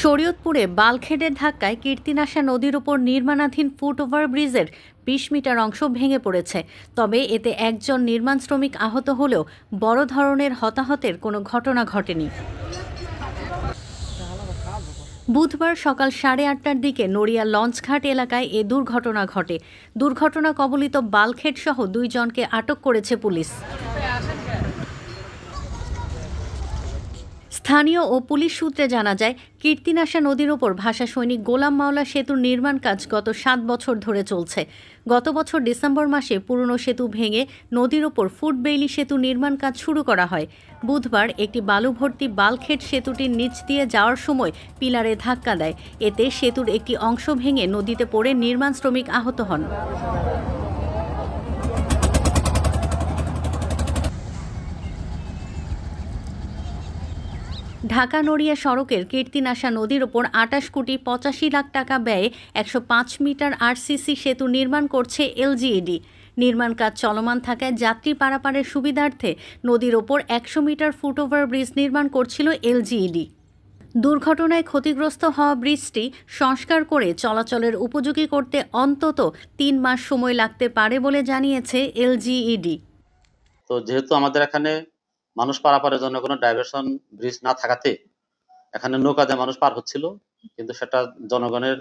শরীয়তপুরে বালখেডের ধাক্কায় কীর্তিনাশা নদীর উপর নির্মাণাধীন ফুট ওভারব্রিজের ২০ মিটার অংশ ভেঙে পড়েছে। তবে এতে একজন নির্মাণ শ্রমিক আহত হলেও বড় ধরনের হতাহতের কোনো ঘটনা ঘটেনি। বুধবার সকাল 8:30টার দিকে নড়িয়া লঞ্চঘাট এলাকায় এ দুর্ঘটনা ঘটে। দুর্ঘটনা কবলিত বালখেড সহ 2 জনকে আটক করেছে পুলিশ। স্থানীয় ও পুলিশ সূত্রে জানা যায়, কীর্তিনাশা নদীর ওপর ভাষা সৈনিক গোলাম মাওলা সেতুর নির্মাণ কাজ গত 7 বছর ধরে চলছে। গত বছর ডিসেম্বর মাসে পুরনো সেতু ভেঙে নদীর ওপর ফুটবেইলি সেতু নির্মাণ কাজ শুরু করা হয়। বুধবার একটি বালু ভর্তি বালখেড সেতুটির নিচ দিয়ে যাওয়ার সময় পিলারে ধাক্কা দেয়। এতে সেতুর একটি অংশ ভেঙে নদীতে পড়ে নির্মাণ শ্রমিক আহত হন। ঢাকা নড়িয়া সড়কের কীর্তিনাশা নদীর ওপর 28 কোটি 85 লাখ টাকা ব্যয়ে 105 মিটার আরসিসি সেতু নির্মাণ করছে এলজিইডি। নির্মাণ কাজ চলমান থাকায় যাত্রী পারাপারের সুবিধার্থে নদীর ওপর 100 মিটার ফুটওভার ব্রিজ নির্মাণ করছিল এলজিইডি। দুর্ঘটনায় ক্ষতিগ্রস্ত হওয়া ব্রিজটি সংস্কার করে চলাচলের উপযোগী করতে অন্তত 3 মাস সময় লাগতে পারে বলে জানিয়েছে এলজিইডি। তো যেহেতু আমাদের এখানে মানুষ পারাপারের জন্য কোনো ডাইভারশন ব্রিজ না থাকাতে এখানে নৌকা দিয়ে মানুষ পার হচ্ছিল, কিন্তু সেটা জনগণের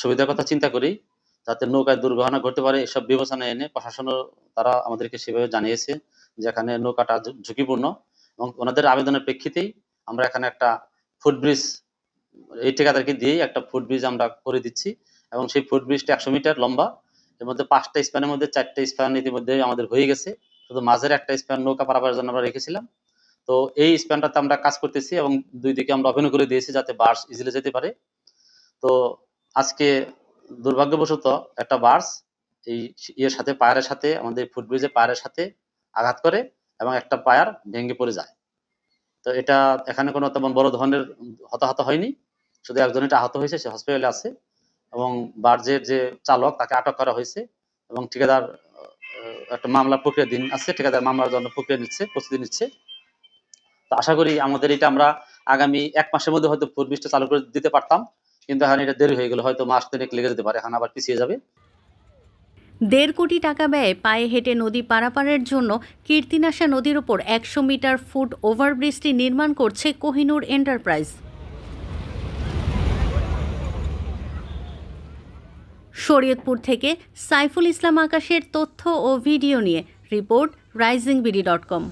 সুবিধার কথা চিন্তা করি, যাতে নৌকায় দুর্ঘটনা ঘটতে পারে এসব বিবেচনা এনে প্রশাসনও তারা আমাদেরকে সেভাবে জানিয়েছে যে এখানে নৌকাটা ঝুঁকিপূর্ণ, এবং ওনাদের আবেদনের প্রেক্ষিতেই আমরা এখানে একটা ফুটব্রিজ এই ঠিকাদারকে দিয়েই একটা ফুটব্রিজ আমরা করে দিচ্ছি। এবং সেই ফুটব্রিজটা 100 মিটার লম্বা, এর মধ্যে 5টা স্প্যানের মধ্যে 4টা স্প্যান ইতিমধ্যে আমাদের হয়ে গেছে, শুধু মাঝের একটা স্প্যান নৌকা পারাপারের জন্য আমরা রেখেছিলাম। তো এই স্প্যানটাতে আমরা কাজ করতেছি এবং 2 দিকে আমরা ওপেন করে দিয়েছি যাতে বাস ইজিলি যেতে পারে। তো আজকে দুর্ভাগ্যবশত একটা বাস এই ইয়ের সাথে পায়ারের সাথে আমাদের ফুটব্রিজের পায়ারের সাথে আঘাত করে এবং একটা পায়ার ভেঙে পড়ে যায়। তো এটা এখানে কোনো তেমন বড় ধরনের হতাহত হয়নি, শুধু একজনটা আহত হয়েছে, সে হসপিটালে আছে, এবং বার্জের যে চালক তাকে আটক করা হয়েছে এবং ঠিকাদার একটা মামলা প্রক্রিয়াধীন আছে, ঠিকাদার মামলার জন্য প্রস্তুতি নিচ্ছে। তো আশা করি আমাদের এটা আমরা আগামী 1 মাসের মধ্যে হয়তো ফুটব্রিজটা চালু করে দিতে পারতাম, কিন্তু এখন এটা দেরি হয়ে গেল, হয়তো মাস 3 লেগে যেতে পারে, এখন আবার পিছিয়ে যাবে। 1.5 কোটি টাকা ব্যয়ে পায়ে হেঁটে নদী পারাপারের জন্য কীর্তিনাশা নদীর ওপর 100 মিটার ফুট ওভারব্রিজটি নির্মাণ করছে কোহিনুর এন্টারপ্রাইজ। শরীয়তপুর থেকে সাইফুল ইসলাম আকাশের তথ্য ও ভিডিও নিয়ে রিপোর্ট risingBD.com।